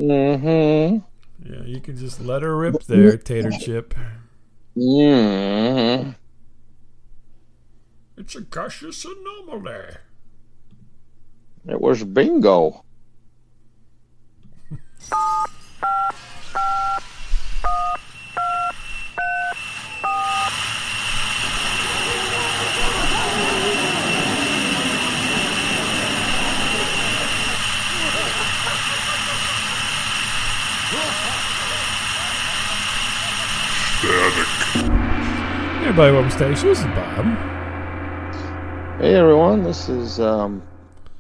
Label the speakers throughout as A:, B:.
A: Mm-hmm.
B: Yeah, you can just let her rip there, Tater Chip.
A: Mm-hmm.
B: It's a gaseous anomaly.
A: It was bingo.
B: Hey, everybody, welcome to Station. This is Bob.
A: Hey everyone, this is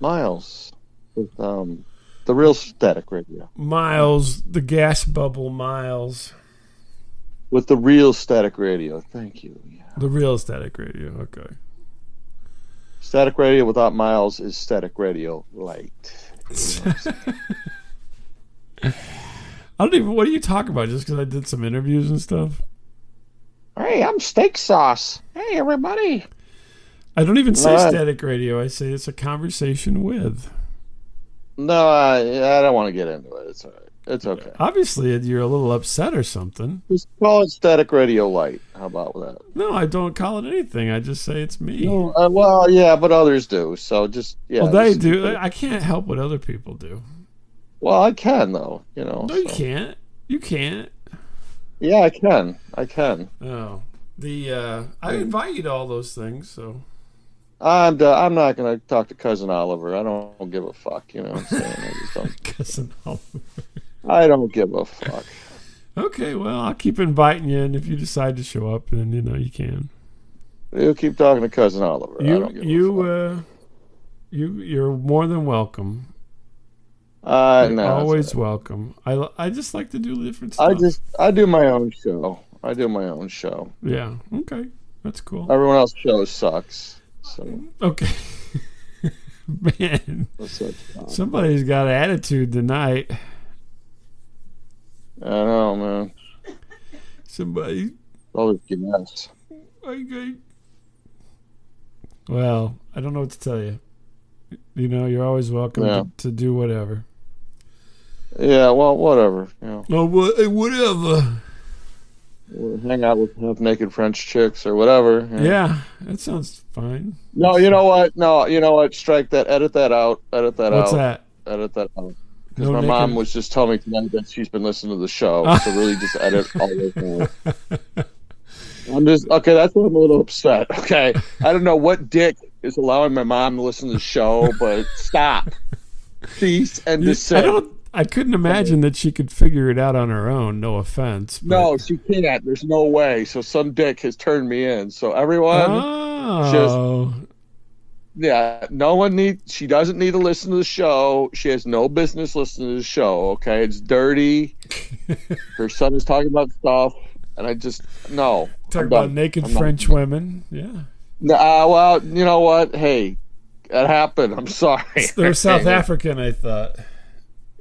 A: Miles with the Real Static Radio.
B: Miles, the gas bubble Miles.
A: With the Real Static Radio. Thank you. Yeah.
B: The real static radio, okay.
A: Static Radio without Miles is Static Radio Light.
B: I don't even, what are you talking about? Just because I did some interviews and stuff?
A: Hey, I'm Steak Sauce. Hey everybody.
B: I don't even say static radio. I say it's a conversation with.
A: No, I don't want to get into it. It's all right. It's okay.
B: Obviously, you're a little upset or something.
A: Just call it Static Radio Light. How about that?
B: No, I don't call it anything. I just say it's me.
A: No, well, yeah, but others do. So just, yeah.
B: Well, they do. I can't help what other people do.
A: Well, I can, though, you know.
B: No, you can't. You can't.
A: Yeah, I can. I can.
B: Oh. I invite you to all those things, so.
A: I'm not going to talk to Cousin Oliver. I don't give a fuck, you know what I'm saying? I just don't.
B: Cousin Oliver.
A: I don't give a fuck.
B: Okay, well, I'll keep inviting you, and if you decide to show up, then, you can.
A: You keep talking to Cousin Oliver. I don't give a fuck.
B: You're more than welcome.
A: No,
B: always welcome. I just like to do different stuff.
A: I do my own show. I do my own show.
B: Yeah. Okay. That's cool.
A: Everyone else's show sucks. So.
B: Okay. Man, somebody's got attitude tonight.
A: I know, man.
B: Somebody.
A: Always gas.
B: Okay. Well, I don't know what to tell you. You're always welcome to do whatever.
A: Yeah, well, whatever.
B: Oh, whatever.
A: We'll hang out with half-naked French chicks or whatever.
B: Yeah, that sounds fine.
A: No, you know what? No, you know what? Strike that. Edit that out. Edit that
B: What's
A: out.
B: that?
A: Edit that out. Because my mom was just telling me tonight that she's been listening to the show. So really just edit all those things. Okay, that's why I'm a little upset. Okay. I don't know what dick is allowing my mom to listen to the show, but stop. Cease and desist.
B: I couldn't imagine that she could figure it out on her own. No offense. But...
A: No, she can't. There's no way. So some dick has turned me in. So everyone, no one needs. She doesn't need to listen to the show. She has no business listening to the show. Okay, it's dirty. Her son is talking about stuff, and I just no.
B: Talk about naked French women. Yeah.
A: Well, you know what? Hey, it happened. I'm sorry.
B: They're South African, I thought.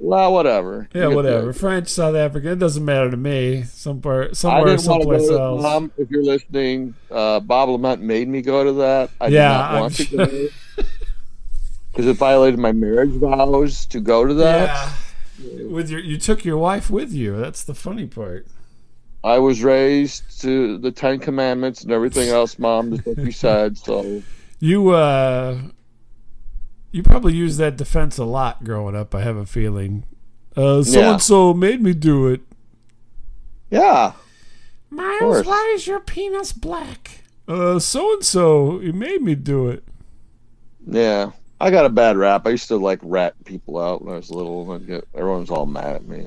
A: Well, whatever.
B: Yeah, whatever. French, South African. It doesn't matter to me. Somewhere,
A: someplace
B: else.
A: Mom, if you're listening, Bob Lamont made me go to that. I did not want to go. Because it violated my marriage vows to go to that.
B: Yeah. You took your wife with you. That's the funny part.
A: I was raised to the 10 Commandments and everything else, Mom, just like you said. So
B: you probably used that defense a lot growing up, I have a feeling. So-and-so made me do it.
A: Yeah.
B: Miles, why is your penis black? So-and-so, he made me do it.
A: Yeah. I got a bad rap. I used to, rat people out when I was little. And everyone was all mad at me.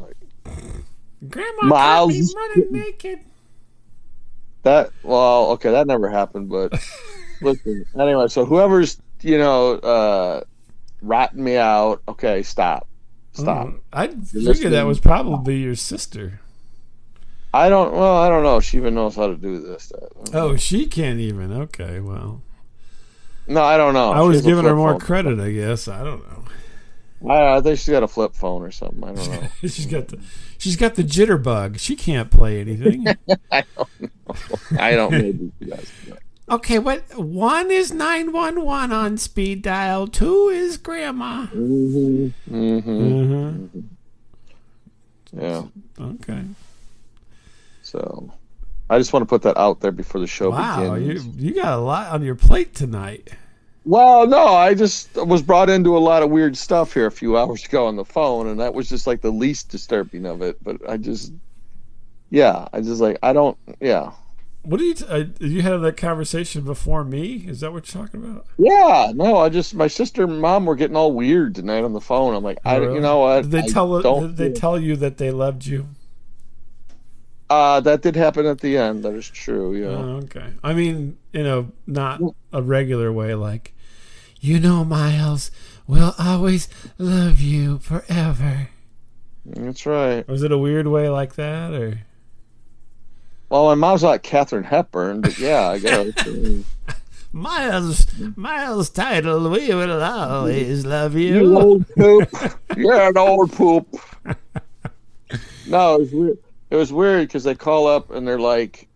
B: Grandma Miles me running naked.
A: That never happened, but listen. Anyway, so whoever's, ratting me out, okay, stop.
B: I figured that was probably your sister.
A: I don't know if she even knows how to do this.
B: She can't even. Okay, well.
A: No, I don't know.
B: I was giving her more credit, I guess. I don't know.
A: I think she's got a flip phone or something. I don't know.
B: she's got the jitterbug. She can't play anything.
A: I don't know. I don't maybe she does.
B: Okay, what 1 is 911 on speed dial, 2 is grandma.
A: Yeah.
B: Okay.
A: So, I just want to put that out there before the show begins.
B: You got a lot on your plate tonight.
A: Well, no, I just was brought into a lot of weird stuff here a few hours ago on the phone, and that was just like the least disturbing of it. But I don't. Yeah.
B: What do you had that conversation before me? Is that what you're talking about?
A: Yeah, no, my sister and mom were getting all weird tonight on the phone. I'm like,
B: really?
A: You know what?
B: Did they tell you that they loved you?
A: That did happen at the end. That is true. Yeah.
B: Okay. I mean, not a regular way, like, Miles will always love you forever.
A: That's right.
B: Was it a weird way like that, or?
A: Well, my mom's like Katharine Hepburn, but yeah, I guess.
B: Miles' title, we will always love you.
A: You old poop. You're an old poop. No, it was weird. It was weird because they call up and they're like,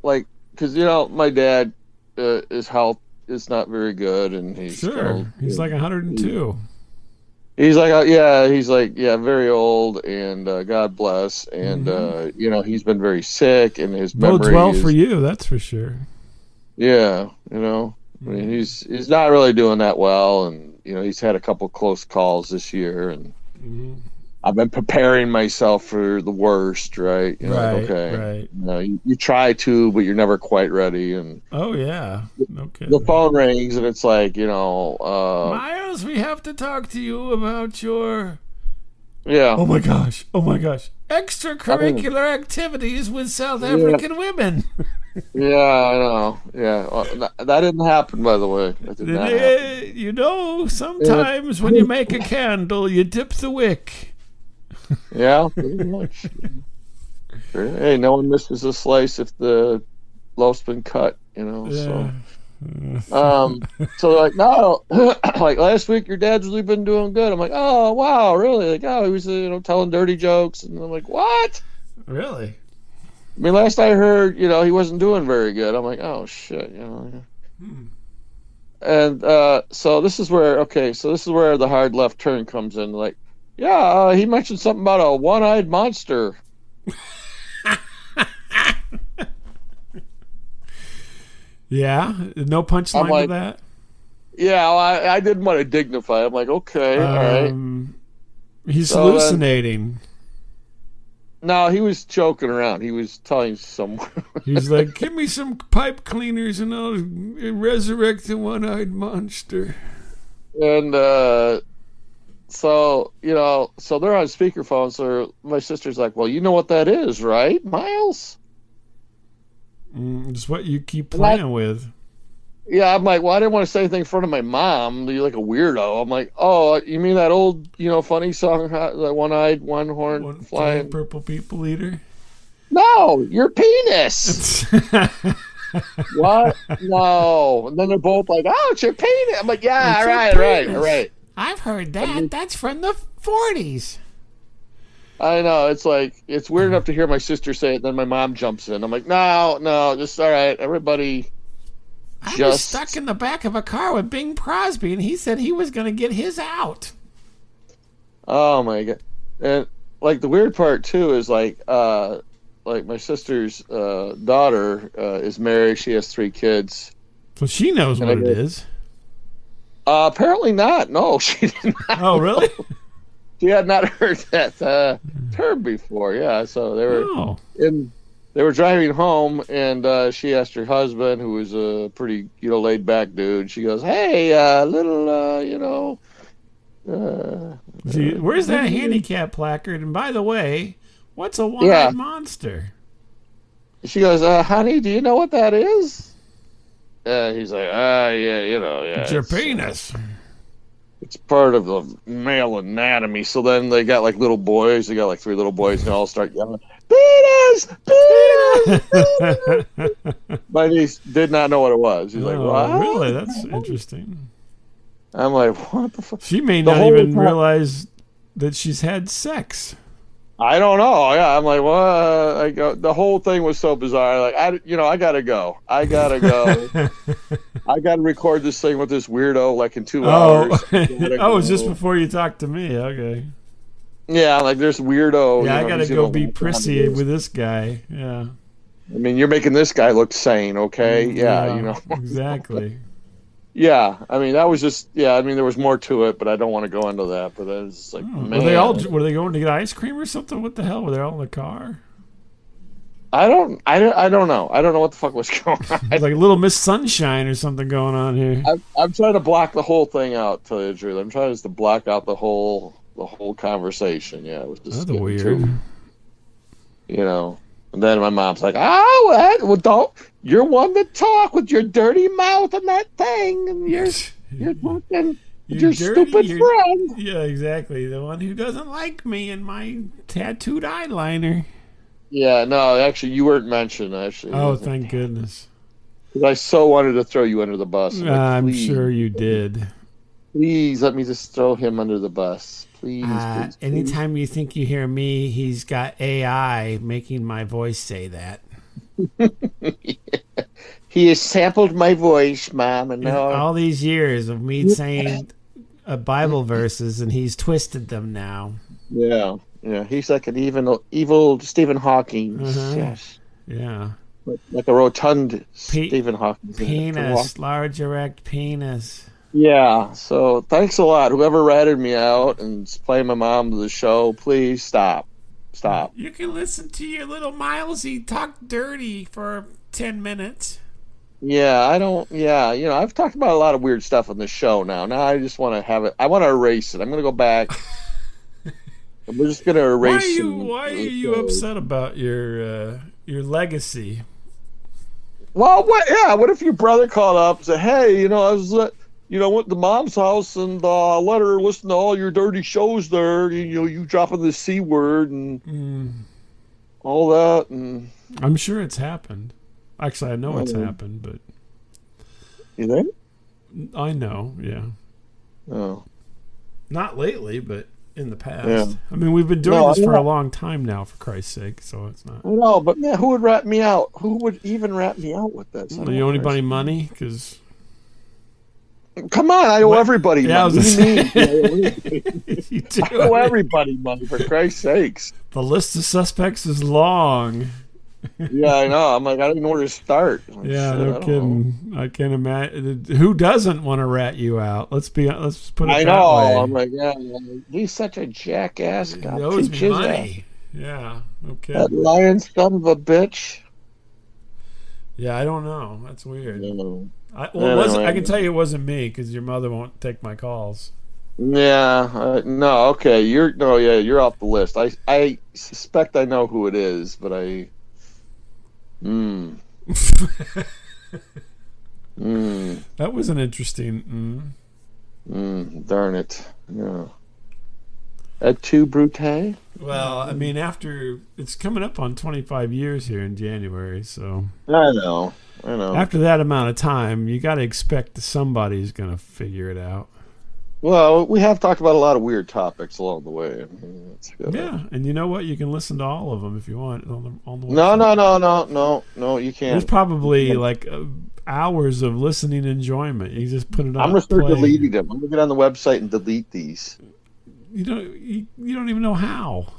A: because my dad, his health is not very good, and he's
B: he's like 102.
A: He's like, very old, and God bless, and he's been very sick, and his memory
B: bodes well for you, that's for sure.
A: Yeah, I mean, he's not really doing that well, and he's had a couple close calls this year, and I've been preparing myself for the worst, right?
B: Right.
A: You try to, but you're never quite ready, and
B: oh yeah, okay.
A: The phone rings, and it's like,
B: Miles, we have to talk to you about your Oh my gosh, extracurricular activities with South African women.
A: Yeah, I know. Yeah, well, that didn't happen, by the way. That did not happen.
B: Sometimes when you make a candle, you dip the wick.
A: Yeah, pretty much. Hey, no one misses a slice if the loaf's been cut, so. So they're like, no, like last week your dad's really been doing good. I'm like, oh, wow, really? Like, oh, he was, telling dirty jokes. And I'm like, what?
B: Really?
A: I mean, last I heard, he wasn't doing very good. I'm like, oh, shit, And so this is where the hard left turn comes in. Like, yeah, he mentioned something about a one-eyed monster.
B: Yeah, no punchline to that.
A: Yeah, I didn't want to dignify. I'm like, okay, all right.
B: He's hallucinating.
A: No, he was joking around. He was telling someone.
B: He's like, give me some pipe cleaners and I'll resurrect the one-eyed monster.
A: And so they're on speakerphone. So my sister's like, well, you know what that is, right, Miles?
B: It's what you keep playing with.
A: Yeah, I'm like, well, I didn't want to say anything in front of my mom. You're like a weirdo. I'm like, oh, you mean that old, funny song, that one-eyed, one-horn flying
B: purple people eater?
A: No, your penis. What? No. And then they're both like, oh, it's your penis. I'm like, yeah, all right.
B: I've heard that. That's from the 40s.
A: I know. It's like, it's weird enough to hear my sister say it, then my mom jumps in. I'm like, no, just all right, everybody.
B: I was stuck in the back of a car with Bing Crosby, and he said he was going to get his out.
A: Oh, my God. And, like, the weird part, too, is, like my sister's daughter is married. She has 3 kids.
B: So she knows what it is.
A: Apparently not. No, she did not.
B: Oh, really?
A: She had not heard that term before. Yeah, so they were driving home, and she asked her husband, who was a pretty laid back dude. She goes, "Hey,
B: where's that handicap placard? And by the way, what's a one-eyed monster?"
A: She goes, "Honey, do you know what that is?" He's like, yeah,
B: It's your penis.
A: It's part of the male anatomy. So then they got like little boys. They got like 3 little boys, and they all start yelling, "Penis! Penis!" My niece did not know what it was. She's like, "What?
B: Really? That's interesting."
A: I'm like, "What the fuck?"
B: She may not even realize that she's had sex.
A: I don't know. Yeah, I'm like, what? The whole thing was so bizarre. Like, I gotta go. I gotta record this thing with this weirdo like in 2 hours.
B: Oh, it's just before you talked to me. Okay.
A: Yeah, like there's weirdo.
B: Yeah, I gotta go be prissy with this guy. Yeah.
A: I mean, you're making this guy look sane, okay? Yeah, you know.
B: Exactly.
A: Yeah, I mean, that was just, I mean, there was more to it, but I don't want to go into that. But it's like, man.
B: Were they going to get ice cream or something? What the hell? Were they all in the car?
A: I don't know. I don't know what the fuck was going on.
B: Like Little Miss Sunshine or something going on here.
A: I'm trying to block the whole thing out, to tell you the truth. I'm trying just to block out the whole conversation. Yeah, it was just
B: weird.
A: You know. And then my mom's like, "Oh, well, don't. You're one to talk with your dirty mouth and that thing, and you're fucking your stupid friend."
B: Yeah, exactly. The one who doesn't like me and my tattooed eyeliner.
A: Yeah, no, actually, you weren't mentioned. Actually,
B: oh, thank goodness.
A: Because I so wanted to throw you under the bus.
B: I'm sure you did.
A: Please let me just throw him under the bus. Please, please.
B: Anytime you think you hear me, he's got AI making my voice say that.
A: Yeah. He has sampled my voice, Mom, and now
B: all these years of me saying Bible verses, and he's twisted them now.
A: Yeah, he's like an evil Stephen Hawking. Yes.
B: Yeah.
A: Like a rotund Stephen Hawking.
B: Penis, large erect penis.
A: Yeah, so thanks a lot. Whoever ratted me out and playing my mom to the show, please stop.
B: You can listen to your little Milesy talk dirty for 10 minutes.
A: Yeah, I've talked about a lot of weird stuff on the show now. Now I just want to have it. I want to erase it. I'm going to go back. We're just going to erase it.
B: Why are you upset about your legacy?
A: Well, what if your brother called up and said, "Hey, I was went to Mom's house and let her listen to all your dirty shows there. You dropping the C word and all that." And
B: I'm sure it's happened. Actually, I know it's happened, but
A: you think?
B: I know, yeah.
A: Oh,
B: not lately, but in the past.
A: Yeah.
B: I mean, we've been doing this for a long time now, for Christ's sake. So it's not.
A: I know, but man, who would rat me out? Who would even rat me out with that?
B: Do you owe anybody money? Because.
A: Come on, I owe everybody money.
B: I was
A: you do. I owe everybody money, for Christ's sakes.
B: The list of suspects is long.
A: Yeah, I know. I'm like, I don't even know where to start.
B: Yeah, no kidding. I can't imagine. Who doesn't want to rat you out? Let's put it that way.
A: I know. I'm like, yeah, he's such a jackass.
B: He owes me money. Yeah, okay.
A: That lying son of a bitch.
B: Yeah, I don't know. That's weird. I can tell you it wasn't me because your mother won't take my calls.
A: Yeah, no, okay. You're off the list. I suspect I know who it is, but I.
B: That was an interesting.
A: Darn it. Yeah. Et tu, Brute?
B: Well, I mean, after it's coming up on 25 years here in January, so
A: I know.
B: After that amount of time, you got to expect that somebody's going to figure it out.
A: Well, we have talked about a lot of weird topics along the way.
B: Yeah, and you know what? You can listen to all of them if you want on the website.
A: No, you can't.
B: There's probably like hours of listening enjoyment. You just put it on.
A: I'm going to start deleting them. I'm going to get on the website and delete these.
B: You don't even know how.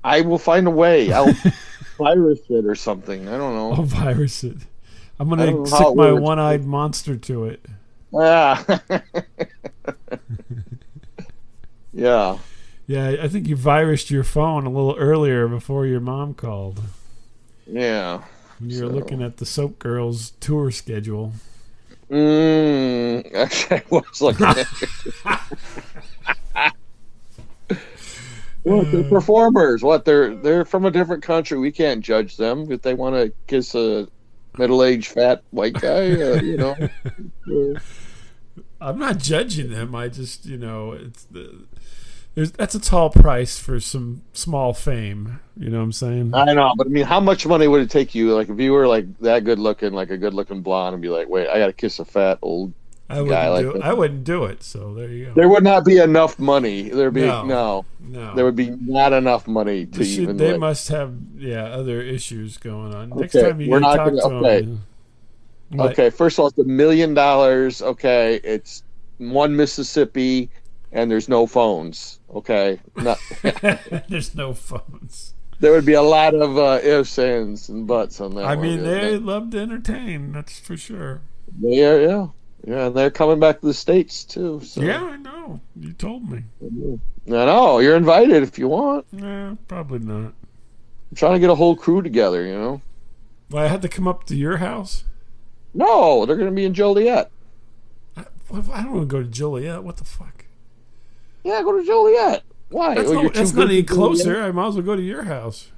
A: I will find a way. I'll virus it or something. I don't know.
B: I'll virus it. I'm going to stick my one-eyed monster to it.
A: Yeah. Yeah.
B: Yeah, I think you virused your phone a little earlier before your mom called.
A: Yeah.
B: You're looking at the Soap Girls tour schedule.
A: Actually, I was looking at What, they're performers. What, they're from a different country. We can't judge them. If they want to kiss a middle-aged fat white guy,
B: I'm not judging them. I just, that's a tall price for some small fame. You know what I'm saying?
A: I know, but I mean, how much money would it take you, like, if you were like that good looking, like a good looking blonde, and be like, wait, I got to kiss a fat old guy like that?
B: I wouldn't do it. So there you go.
A: There would not be enough money. There'd be no. There would be not enough money to even.
B: They must have other issues going on. Next time you talk to them.
A: Okay, first of all, it's $1 million. Okay, it's one Mississippi, and there's no phones. Okay,
B: there's no phones.
A: There would be a lot of ifs, ands, and buts on that.
B: I mean, they love to entertain. That's for sure.
A: Yeah. And they're coming back to the States too. So.
B: Yeah, I know. You told me.
A: I know. You're invited if you want.
B: Nah, probably not.
A: I'm trying to get a whole crew together.
B: Well, I had to come up to your house.
A: No, they're going to be in Joliet.
B: I don't want to go to Joliet. What the fuck?
A: Yeah, go to Joliet. Why?
B: That's not any closer. I might as well go to your house.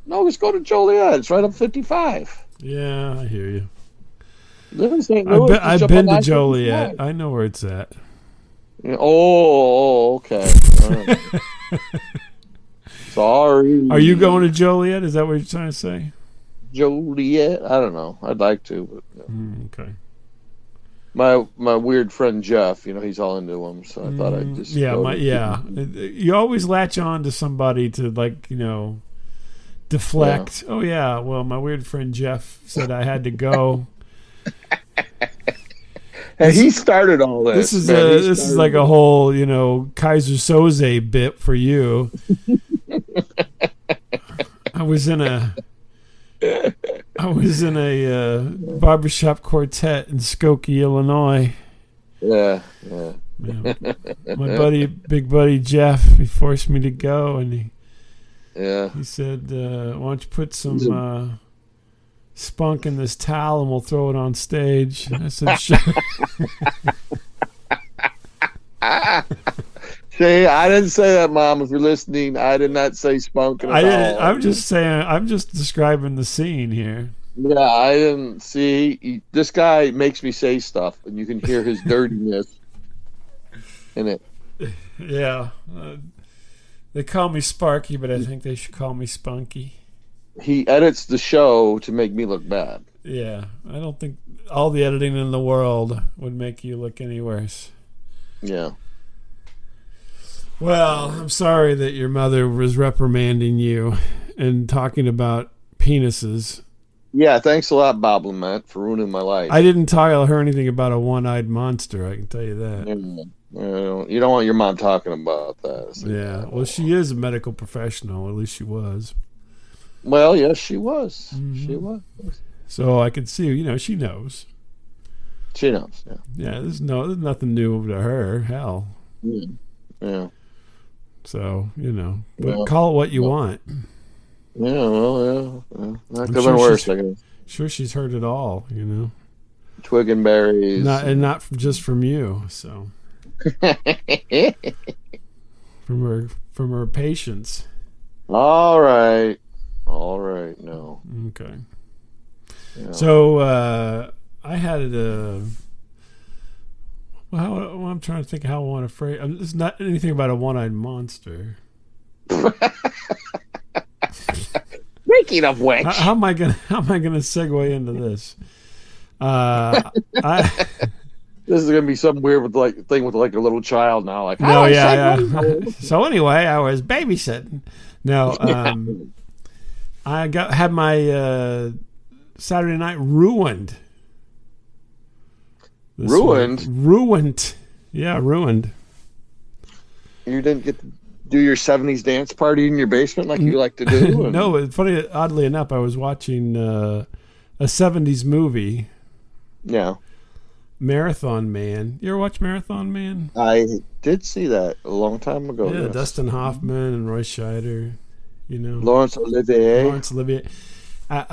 A: No, let's go to Joliet. It's right up 55.
B: Yeah, I hear you.
A: I've
B: been to Joliet. I know where it's at.
A: Yeah, okay. Right. Sorry.
B: Are you going to Joliet? Is that what you're trying to say?
A: Joliet? I don't know. I'd like to. But,
B: okay.
A: My weird friend Jeff, he's all into them, so I thought I'd just
B: You always latch on to somebody to deflect. Yeah. Oh yeah, well my weird friend Jeff said I had to go.
A: And he started all this.
B: This is like a whole Kaiser Soze bit for you. I was in a barbershop quartet in Skokie, Illinois.
A: Yeah.
B: My big buddy Jeff, he forced me to go, and he said, "Why don't you put some spunk in this towel and we'll throw it on stage?" And I said, "Sure."
A: See, I didn't say that, Mom. If you're listening, I did not say spunk in a towel.
B: I'm just saying. I'm just describing the scene here.
A: Yeah, I didn't see. This guy makes me say stuff, and you can hear his dirtiness in it.
B: Yeah. They call me Sparky, but I think they should call me Spunky.
A: He edits the show to make me look bad.
B: Yeah. I don't think all the editing in the world would make you look any worse.
A: Yeah.
B: Well, I'm sorry that your mother was reprimanding you and talking about penises.
A: Yeah, thanks a lot, Bob Lamette, for ruining my life.
B: I didn't tell her anything about a one-eyed monster, I can tell you that.
A: You don't want your mom talking about that.
B: Yeah, well, she is a medical professional. At least she was.
A: Well, yes, she was.
B: Mm-hmm.
A: She was.
B: So I could see, she knows.
A: She knows, yeah.
B: Yeah, there's nothing new to her. Hell.
A: Yeah.
B: So, but call it what you want.
A: Yeah, well, that could have been worse, I guess.
B: Sure, she's heard it all,
A: Twig and berries.
B: Not just from you, so. from her patients.
A: All right, no.
B: Okay.
A: Yeah.
B: So, I had I'm trying to think how I want to phrase. It's not anything about a one-eyed monster.
A: Speaking of which,
B: how am I gonna segue into this?
A: This is gonna be some weird with a little child now. Like,
B: no, yeah. So anyway, I was babysitting. No, I had my Saturday night ruined. Ruined. Yeah, ruined.
A: You didn't get to do your 70s dance party in your basement like you like to do?
B: No, it's funny. Oddly enough, I was watching a 70s movie.
A: Yeah.
B: Marathon Man. You ever watch Marathon Man?
A: I did see that a long time ago.
B: Yeah, yes. Dustin Hoffman and Roy Scheider.
A: Laurence Olivier.
B: I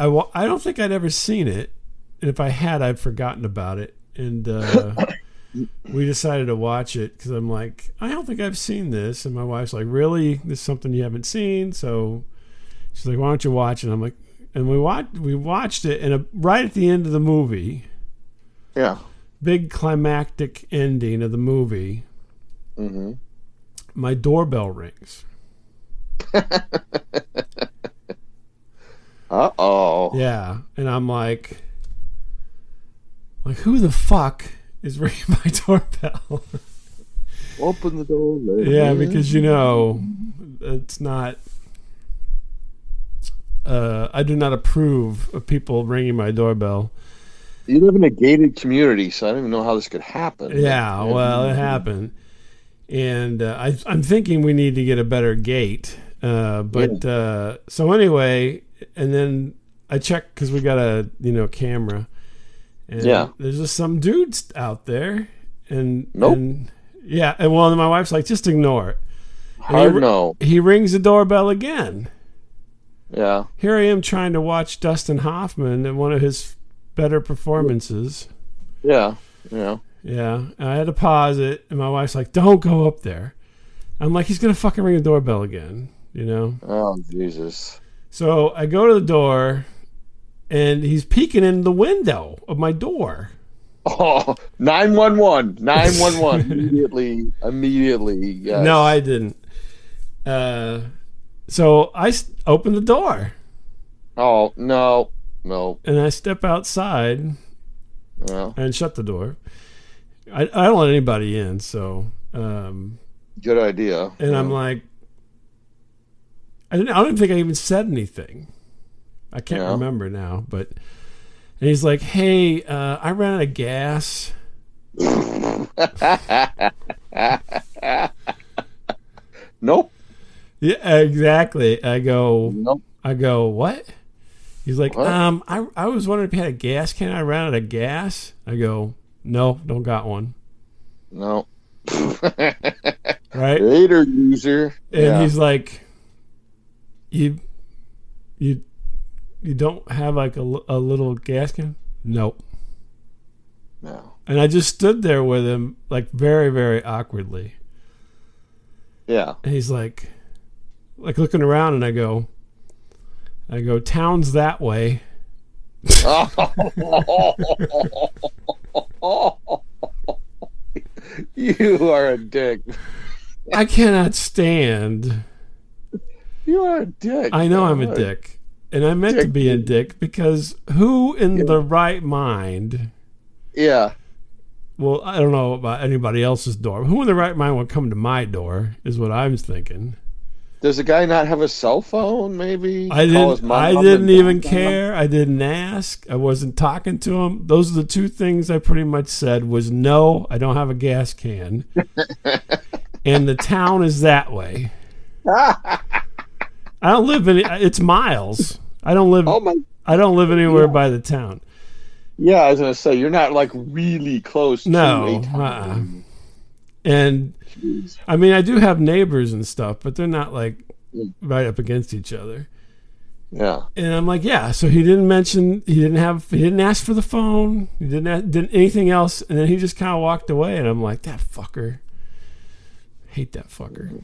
B: don't think I'd ever seen it. And if I had, I'd forgotten about it. And we decided to watch it because I'm like, I don't think I've seen this. And my wife's like, really? This is something you haven't seen? So she's like, why don't you watch it? And I'm like, and we watched it, and right at the end of the movie,
A: yeah,
B: big climactic ending of the movie,
A: mm-hmm.
B: My doorbell rings.
A: Uh-oh.
B: Yeah, and I'm like, who the fuck is ringing my doorbell?
A: Open the door, lady.
B: Yeah, because it's not. I do not approve of people ringing my doorbell.
A: You live in a gated community, so I don't even know how this could happen.
B: Yeah, well, it happened. And I'm thinking we need to get a better gate. So anyway, and then I checked because we got a camera. And there's just some dudes out there. And and my wife's like, just ignore it. He rings the doorbell again.
A: Yeah.
B: Here I am trying to watch Dustin Hoffman in one of his better performances.
A: Yeah.
B: And I had to pause it, and my wife's like, don't go up there. I'm like, he's going to fucking ring the doorbell again,
A: Oh, Jesus.
B: So I go to the door, and he's peeking in the window of my door.
A: Oh, 911. 911. Immediately. Yes.
B: No, I didn't. So I open the door.
A: Oh, no.
B: And I step outside and shut the door. I don't let anybody in, so...
A: good idea.
B: And I'm like... I don't think I even said anything. I can't remember now, but... And he's like, hey, I ran out of gas.
A: Nope.
B: Yeah, exactly. I go,
A: nope.
B: What? He's like, what? I was wondering if you had a gas can. I ran out of gas. I go, no, don't got one.
A: No.
B: Right?
A: Later, user.
B: And he's like, you don't have like a little gas can? Nope.
A: No. And
B: I just stood there with him, like very, very awkwardly.
A: Yeah.
B: And he's like looking around, and I go, town's that way.
A: You are a dick.
B: I cannot stand.
A: You are a dick.
B: I know I'm a dick. And I meant to be a dick because who in the right mind?
A: Yeah.
B: Well, I don't know about anybody else's door. Who in the right mind would come to my door is what I'm thinking.
A: Does the guy not have a cell phone, maybe?
B: I didn't even care. I didn't ask. I wasn't talking to him. Those are the two things I pretty much said was, no, I don't have a gas can. And the town is that way. I don't live in it's miles. I don't live anywhere by the town.
A: Yeah, I was going to say, you're not like really close to a town.
B: And I mean, I do have neighbors and stuff, but they're not like right up against each other.
A: Yeah.
B: And I'm like, yeah. So he didn't ask for the phone. He didn't anything else. And then he just kind of walked away. And I'm like, that fucker. Hate that fucker.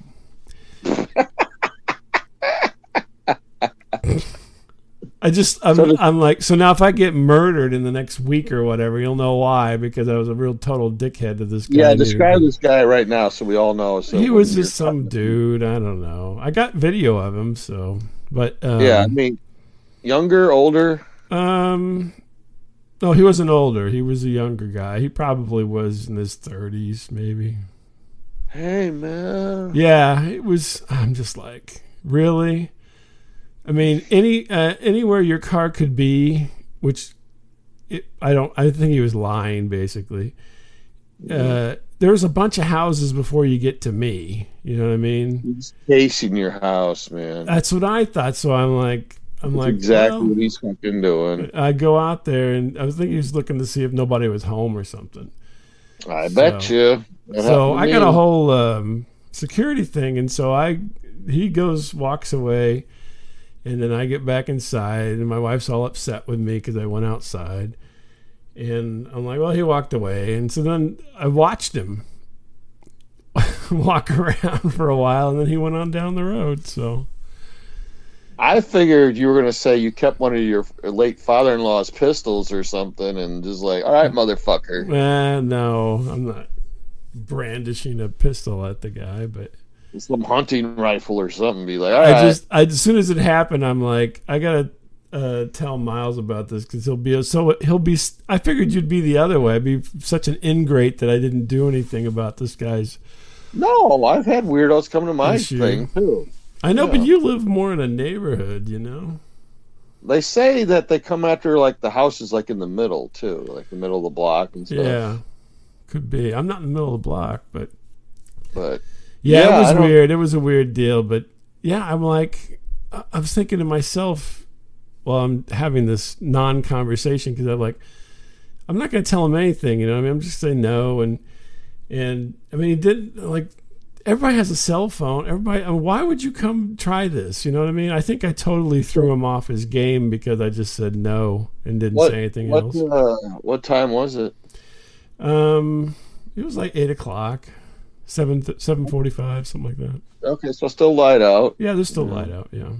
B: I'm like, so now if I get murdered in the next week or whatever, you'll know why, because I was a real total dickhead to this guy.
A: Yeah, describe this guy right now so we all know. So
B: he was just some dude. I don't know. I got video of him, so. But
A: yeah, I mean, younger, older?
B: No, he wasn't older. He was a younger guy. He probably was in his 30s, maybe.
A: Hey, man.
B: Yeah, it was. I'm just like, really? I mean, anywhere your car could be, I think he was lying, basically. There's a bunch of houses before you get to me. You know what I mean?
A: He's casing your house, man.
B: That's what I thought. So I'm like,
A: exactly what he's fucking doing.
B: I go out there, and I was thinking he was looking to see if nobody was home or something.
A: I bet you.
B: So I got a whole security thing, and so he walks away. And then I get back inside, and my wife's all upset with me because I went outside. And I'm like, well, he walked away. And so then I watched him walk around for a while, and then he went on down the road. So
A: I figured you were going to say you kept one of your late father-in-law's pistols or something and just like, all right, motherfucker.
B: No, I'm not brandishing a pistol at the guy, but...
A: some hunting rifle or something. Be like, all right.
B: As soon as it happened, I'm like, I gotta tell Miles about this because he'll be. I figured you'd be the other way. I'd be such an ingrate that I didn't do anything about this guy's.
A: No, I've had weirdos come to my thing too.
B: I know, but you live more in a neighborhood, you know.
A: They say that they come after like the houses like in the middle too, like the middle of the block and stuff.
B: Yeah, could be. I'm not in the middle of the block, but.
A: But
B: yeah, it was weird. It was a weird deal, but yeah, I'm like, I was thinking to myself, well, I'm having this non-conversation because I'm not going to tell him anything, you know. I mean, I'm just saying no, and I mean, he didn't like. Everybody has a cell phone. Everybody, I mean, why would you come try this? You know what I mean? I think I totally threw him off his game because I just said no and didn't say anything else.
A: What time was it?
B: It was like 8:00, 7:45, something like that.
A: Okay, so still light out.
B: Yeah, there's still light out. Yeah.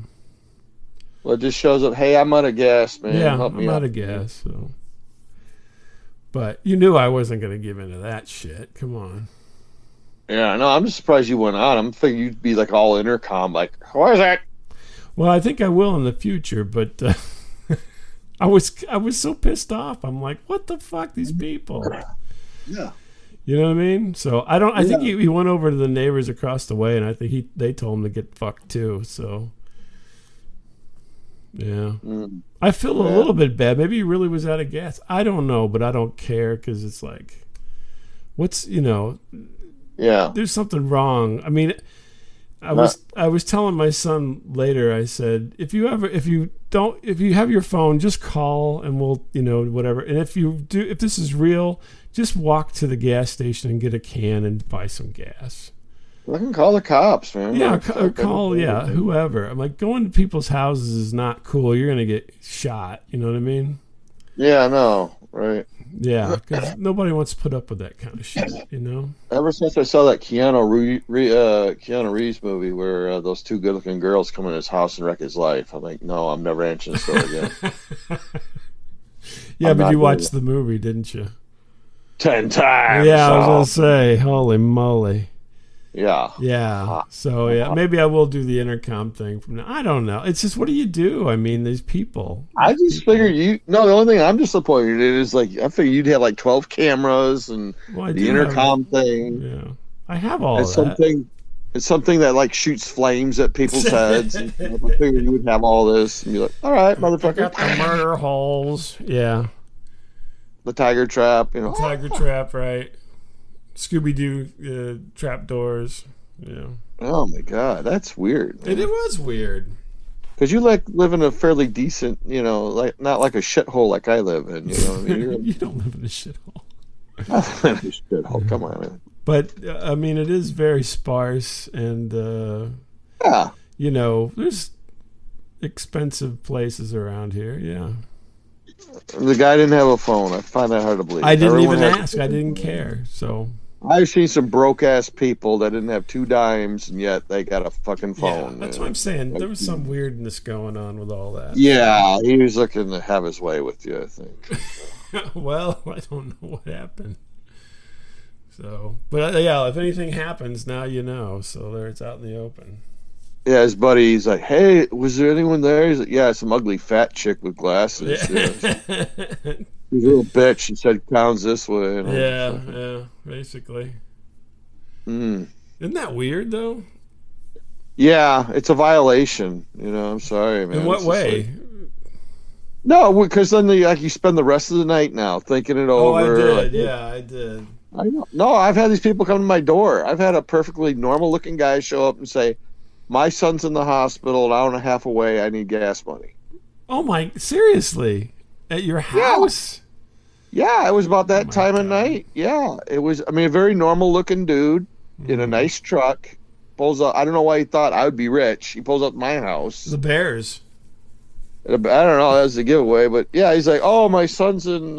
A: Well, it just shows up. Hey, I'm out of gas, man.
B: Yeah,
A: help me
B: I'm out of gas. So, but you knew I wasn't going to give into that shit. Come on.
A: Yeah, no, I'm just surprised you went on. I'm thinking you'd be like all intercom, like, what is that?
B: Well, I think I will in the future, but I was so pissed off. I'm like, what the fuck, these people?
A: Yeah.
B: You know what I mean? So I think he went over to the neighbors across the way, and I think they told him to get fucked too. So yeah, I feel a little bit bad. Maybe he really was out of gas. I don't know, but I don't care because it's like, what's
A: Yeah,
B: there's something wrong. I mean, I was telling my son later. I said, if you have your phone, just call and we'll whatever. And if this is real, just walk to the gas station and get a can and buy some gas.
A: I can call the cops, man.
B: Yeah, call whoever. I'm like, going to people's houses is not cool. You're gonna get shot. You know what I mean?
A: Yeah, I know, right?
B: Yeah, because nobody wants to put up with that kind of shit, you know.
A: Ever since I saw that Keanu Reeves movie where those two good-looking girls come in his house and wreck his life, I'm like, no, I'm never answering the store again.
B: Yeah, but you watched the movie, didn't you?
A: 10 times.
B: Yeah, I was gonna say, holy moly.
A: Yeah.
B: Yeah. So yeah, maybe I will do the intercom thing from now. I don't know. It's just, what do you do? I mean, there's people.
A: I just figured the only thing I'm disappointed in is like, I figured you'd have like 12 cameras and the intercom thing.
B: Yeah. I have all that.
A: It's something that like shoots flames at people's heads. And, I figured you would have all this and be like, all right, motherfucker.
B: Got the murder holes. Yeah.
A: The tiger trap,
B: The tiger trap, right. Scooby-Doo trap doors. Yeah.
A: Oh my god, that's weird.
B: It was weird.
A: Because you live in a fairly decent, like not like a shithole like I live in. You know what I mean?
B: You don't live in a shithole.
A: I live in a shithole. Come on, man.
B: But I mean, it is very sparse, and there's expensive places around here. Yeah.
A: The guy didn't have a phone. I find that hard to believe.
B: I didn't even ask. I didn't care. So
A: I've seen some broke ass people that didn't have 2 dimes and yet they got a fucking phone.
B: Yeah, that's what I'm saying. There was some weirdness going on with all that.
A: Yeah, he was looking to have his way with you, I think.
B: Well, I don't know what happened. So, but yeah, if anything happens, now you know. So there, it's out in the open.
A: Yeah, his buddy, he's like, hey, was there anyone there? He's like, yeah, some ugly fat chick with glasses. Yeah. He's a little bitch. He said, pounds this way.
B: Yeah, basically. Isn't that weird, though?
A: Yeah, it's a violation. I'm sorry, man.
B: In what way?
A: No, because then you spend the rest of the night now thinking it over.
B: Oh, I did. I did.
A: I know. No, I've had these people come to my door. I've had a perfectly normal-looking guy show up and say, my son's in the hospital an hour and a half away. I need gas money.
B: Oh, seriously? At your house?
A: Yeah, it was about that time of night. Yeah, it was, a very normal-looking dude in a nice truck. Pulls up. I don't know why he thought I would be rich. He pulls up to my house.
B: The Bears.
A: I don't know. That was a giveaway. But, yeah, he's like, oh, my son's in,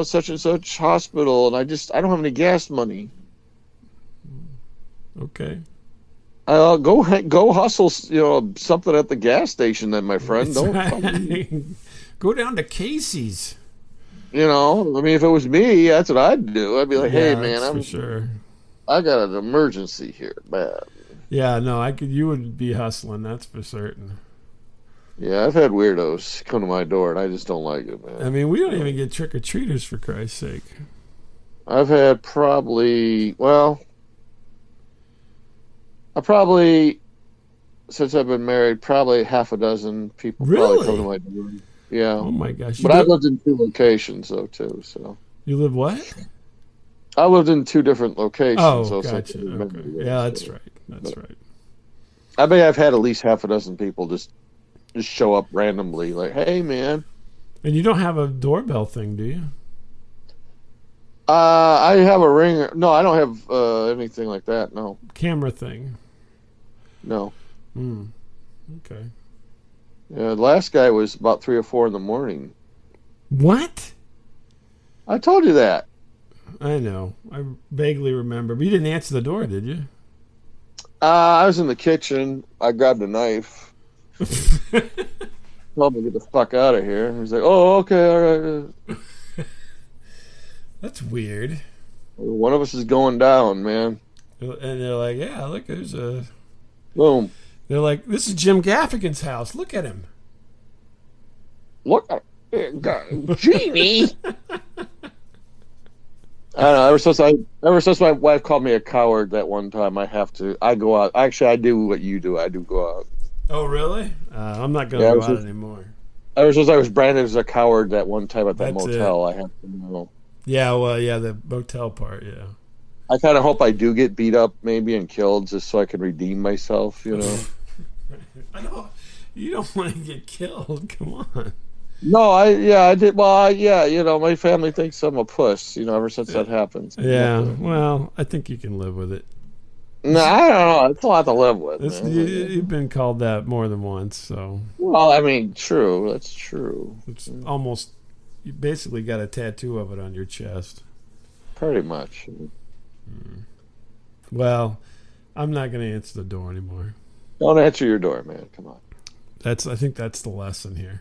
A: such and such hospital, and I don't have any gas money.
B: Okay.
A: Go hustle, something at the gas station then, my friend.
B: Go down to Casey's.
A: If it was me, that's what I'd do. I'd be like, hey, man, I got an emergency here, bad.
B: Yeah, no, you would be hustling, that's for certain.
A: Yeah, I've had weirdos come to my door, and I just don't like it, man.
B: We don't even get trick-or-treaters, for Christ's sake.
A: I've had since I've been married, probably half a dozen people probably come to my door. Yeah.
B: Oh my gosh!
A: But I've lived in 2 locations though too. So
B: you live what?
A: I lived in 2 different locations.
B: Oh,
A: so it's
B: gotcha. Okay. Yeah, that's right. That's right.
A: I bet I've had at least half a dozen people just show up randomly, like, "Hey, man."
B: And you don't have a doorbell thing, do you?
A: I have a ringer. No, I don't have anything like that. No,
B: Camera thing.
A: no.
B: Hmm. Okay.
A: Yeah, the last guy was about 3 or 4 in the morning.
B: What?
A: I told you that.
B: I know. I vaguely remember. But you didn't answer the door, did you?
A: I was in the kitchen. I grabbed a knife. Told me to get the fuck out of here. He's like, "Oh, okay, all right."
B: That's weird.
A: One of us is going down, man.
B: And they're like, yeah, look, there's a...
A: Boom.
B: They're like, this is Jim Gaffigan's house. Look at him.
A: Look, Genie. I don't know. Ever since my wife called me a coward that one time, I go out. Actually, I do what you do. I do go out.
B: Oh, really? I'm not going to go out anymore.
A: Ever since I was branded as a coward that one time at that
B: That's
A: motel, I have to know.
B: Yeah, well, yeah, the motel part, yeah.
A: I kind of hope I do get beat up, maybe, and killed, just so I can redeem myself, you know?
B: I know. You don't want to get killed. Come on.
A: No, I did. Well, yeah, my family thinks I'm a puss, ever since that happened.
B: Yeah, well, I think you can live with it.
A: No, I don't know. It's a lot to live with.
B: You've been called that more than once, so.
A: Well, I mean, true. That's true.
B: It's almost, you basically got a tattoo of it on your chest.
A: Pretty much.
B: Well, I'm not going to answer the door anymore.
A: Don't answer your door, man. Come on.
B: I think that's the lesson here.